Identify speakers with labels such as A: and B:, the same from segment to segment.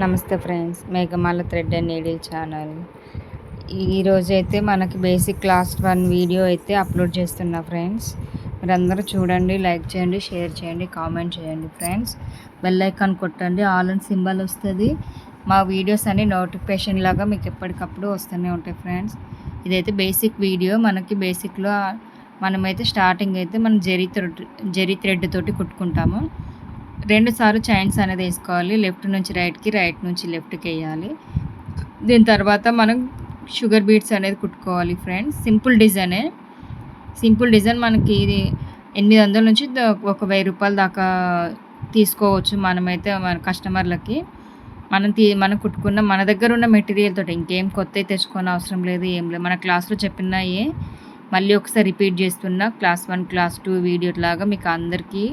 A: నమస్తే friends, Meghamala thread and needle channel. ఈరోజైతే మనకి బేసిక్ క్లాస్ 1 వీడియో అయితే అప్లోడ్ చేస్తున్నా ఫ్రెండ్స్. మీరందరూ చూడండి, లైక్ చేయండి, షేర్ చేయండి, కామెంట్ చేయండి ఫ్రెండ్స్. బెల్ ఐకాన్ కొట్టండి, ఆల్ అని సింబల్ వస్తుంది. మా వీడియోస్ అన్ని నోటిఫికేషన్ లాగా మీకు ఎప్పటికప్పుడు వస్తూనే ఉంటాయి ఫ్రెండ్స్. ఇదైతే బేసిక్ వీడియో. మనకి బేసిక్లో మనమైతే స్టార్టింగ్ అయితే మనం జరీ థ్రెడ్ తోటి కుట్టుకుంటాము. 2 సార్లు చైన్స్ అనేది వేసుకోవాలి. లెఫ్ట్ నుంచి రైట్కి, రైట్ నుంచి లెఫ్ట్కి వేయాలి. దీని తర్వాత మనం షుగర్ బీడ్స్ అనేది కుట్టుకోవాలి ఫ్రెండ్స్. సింపుల్ డిజైన్ మనకి ఇది 800 నుంచి ఒక 1000 రూపాయల దాకా తీసుకోవచ్చు. మనమైతే మన కస్టమర్లకి మనం కుట్టుకున్న మన దగ్గర ఉన్న మెటీరియల్ తోటి ఇంకేం కొత్తవి తెచ్చుకోని అవసరం లేదు, ఏం లేదు. మన క్లాస్లో చెప్పినాయే మళ్ళీ ఒకసారి రిపీట్ చేస్తున్నా. క్లాస్ 1 క్లాస్ 2 వీడియో లాగా మీకు అందరికీ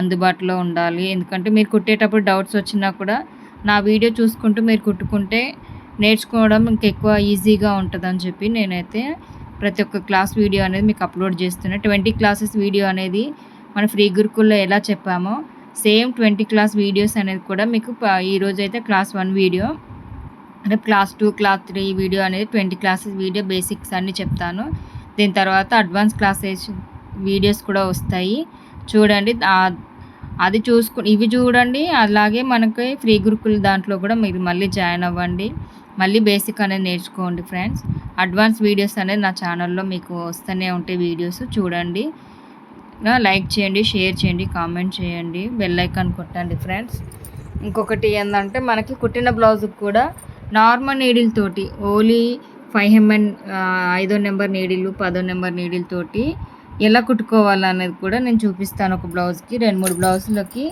A: అందుబాటులో ఉండాలి. ఎందుకంటే మీరు కుట్టేటప్పుడు డౌట్స్ వచ్చినా కూడా నా వీడియో చూసుకుంటూ మీరు కుట్టుకుంటే నేర్చుకోవడం ఇంకెక్కువ ఈజీగా ఉంటుందని చెప్పి నేనైతే ప్రతి ఒక్క క్లాస్ వీడియో అనేది మీకు అప్లోడ్ చేస్తున్నా. 20 క్లాసెస్ వీడియో అనేది మన ఫ్రీ గురుకుల్లో ఎలా చెప్పామో సేమ్ 20 క్లాస్ వీడియోస్ అనేది కూడా మీకు ఈరోజు అయితే క్లాస్ 1 వీడియో, అంటే క్లాస్ 2 క్లాస్ 3 వీడియో అనేది 20 క్లాసెస్ వీడియో బేసిక్స్ అన్నీ చెప్తాను. దీని తర్వాత అడ్వాన్స్ క్లాసెస్ వీడియోస్ కూడా వస్తాయి, చూడండి. అది ఇవి చూడండి. అలాగే మనకి ఫ్రీ గురుకుల దాంట్లో కూడా మీరు మళ్ళీ జాయిన్ అవ్వండి. మళ్ళీ బేసిక్ అనేది నేర్చుకోండి ఫ్రెండ్స్. అడ్వాన్స్ వీడియోస్ అనేది నా ఛానల్లో మీకు వస్తూనే ఉంటాయి. వీడియోస్ చూడండి, లైక్ చేయండి, షేర్ చేయండి, కామెంట్ చేయండి, బెల్ ఐకాన్ కొట్టండి ఫ్రెండ్స్. ఇంకొకటి ఏంటంటే మనకి కుట్టిన బ్లౌజ్కి కూడా నార్మల్ నీడిల్ తోటి ఓన్లీ 5mm 5వ నెంబర్ నీడిల్ 10వ నెంబర్ నీడిల్ తోటి ఎలా కుట్టుకోవాలనేది కూడా నేను చూపిస్తాను. ఒక బ్లౌజ్కి 2-3 బ్లౌజులకి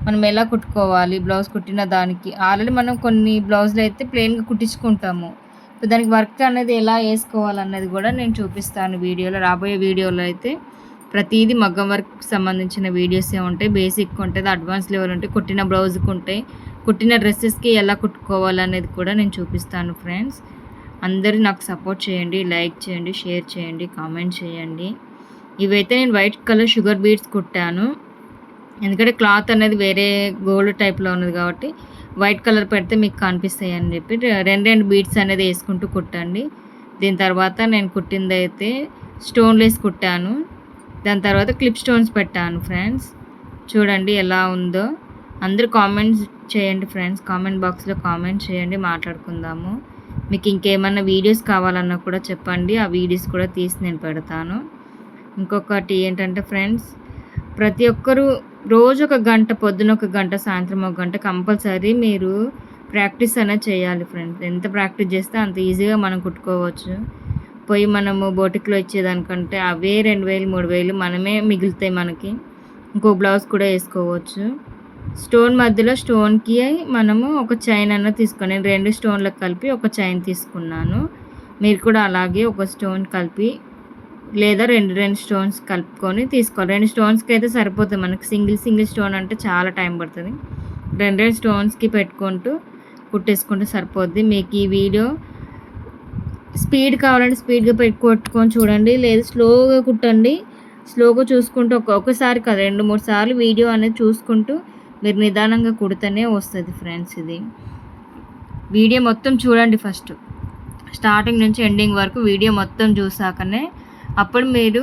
A: మనం ఎలా కుట్టుకోవాలి. బ్లౌజ్ కుట్టిన దానికి ఆల్రెడీ మనం కొన్ని బ్లౌజులు అయితే ప్లెయిన్గా కుట్టించుకుంటాము. ఇప్పుడు దానికి వర్క్ అనేది ఎలా వేసుకోవాలన్నది కూడా నేను చూపిస్తాను వీడియోలో. రాబోయే వీడియోలో అయితే ప్రతిదీ మగ్గం వర్క్కి సంబంధించిన వీడియోసే ఉంటాయి. బేసిక్ ఉంటుంది, అడ్వాన్స్ లెవెల్ ఉంటాయి, కుట్టిన బ్లౌజ్కి ఉంటాయి, కుట్టిన డ్రెస్సెస్కి ఎలా కుట్టుకోవాలనేది కూడా నేను చూపిస్తాను ఫ్రెండ్స్. అందరూ నాకు సపోర్ట్ చేయండి, లైక్ చేయండి, షేర్ చేయండి, కామెంట్ చేయండి. ఇవైతే నేను వైట్ కలర్ షుగర్ బీడ్స్ కుట్టాను. ఎందుకంటే క్లాత్ అనేది వేరే గోల్డ్ టైప్లో ఉన్నది కాబట్టి వైట్ కలర్ పెడితే మీకు కనిపిస్తాయి అని చెప్పి 2 బీడ్స్ అనేది వేసుకుంటూ కుట్టండి. దీని తర్వాత నేను కుట్టింది అయితే స్టోన్లెస్ కుట్టాను. దాని తర్వాత క్లిప్ స్టోన్స్ పెట్టాను ఫ్రెండ్స్. చూడండి ఎలా ఉందో. అందరూ కామెంట్స్ చేయండి ఫ్రెండ్స్. కామెంట్ బాక్స్లో కామెంట్ చేయండి, మాట్లాడుకుందాము. మీకు ఇంకేమన్నా వీడియోస్ కావాలన్నా కూడా చెప్పండి, ఆ వీడియోస్ కూడా తీసి నేను పెడతాను. ఇంకొకటి ఏంటంటే ఫ్రెండ్స్, ప్రతి ఒక్కరూ రోజు 1 గంట, పొద్దున 1 గంట, సాయంత్రం 1 గంట కంపల్సరీ మీరు ప్రాక్టీస్ అనేది చేయాలి ఫ్రెండ్స్. ఎంత ప్రాక్టీస్ చేస్తే అంత ఈజీగా మనం కుట్టుకోవచ్చు. పోయి మనము బోటిక్లో ఇచ్చేదానికంటే అవే 2000 3000 మనమే మిగులుతాయి మనకి. ఇంకో బ్లౌజ్ కూడా వేసుకోవచ్చు. స్టోన్ మధ్యలో స్టోన్కి మనము ఒక చైన్ అన్న తీసుకొని, నేను 2 స్టోన్లకు కలిపి ఒక చైన్ తీసుకున్నాను. మీరు కూడా అలాగే ఒక స్టోన్ కలిపి లేదా 2 స్టోన్స్ కలుపుకొని తీసుకోవాలి. 2 స్టోన్స్కి అయితే సరిపోతుంది మనకి. సింగిల్ స్టోన్ అంటే చాలా టైం పడుతుంది. 2 స్టోన్స్కి పెట్టుకుంటూ కుట్టేసుకుంటే సరిపోద్ది. మీకు ఈ వీడియో స్పీడ్ కావాలంటే స్పీడ్గా కొట్టుకొని చూడండి, లేదా స్లోగా కుట్టండి. స్లోగా చూసుకుంటూ ఒకసారి కాదు 2-3 సార్లు వీడియో అనేది చూసుకుంటూ మీరు నిదానంగా కుడితేనే వస్తుంది ఫ్రెండ్స్. ఇది వీడియో మొత్తం చూడండి ఫస్ట్, స్టార్టింగ్ నుంచి ఎండింగ్ వరకు వీడియో మొత్తం చూసాకనే అప్పుడు మీరు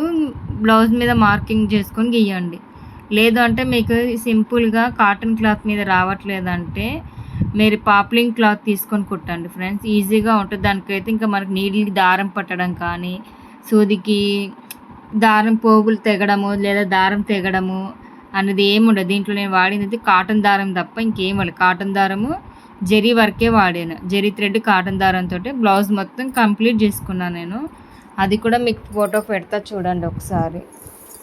A: బ్లౌజ్ మీద మార్కింగ్ చేసుకొని గీయండి. లేదు అంటే మీకు సింపుల్గా కాటన్ క్లాత్ మీద రావట్లేదంటే మీరు పాప్లింగ్ క్లాత్ తీసుకొని కుట్టండి ఫ్రెండ్స్. ఈజీగా ఉంటుంది. దానికైతే ఇంకా మనకి నీడిల్కి దారం పట్టడం కానీ, సూదికి దారం పోగులు తెగడము లేదా దారం తెగడము అనేది ఏముండదు. దీంట్లో నేను వాడినది కాటన్ దారం తప్ప ఇంకేం వాడలేదు. కాటన్ దారము జరీ వర్కే వాడాను. జరీ థ్రెడ్ కాటన్ దారంతో బ్లౌజ్ మొత్తం కంప్లీట్ చేసుకున్నాను నేను. అది కూడా మీకు ఫోటో పెడతా చూడండి ఒకసారి.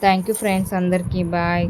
A: థ్యాంక్ యూ ఫ్రెండ్స్, అందరికీ బాయ్.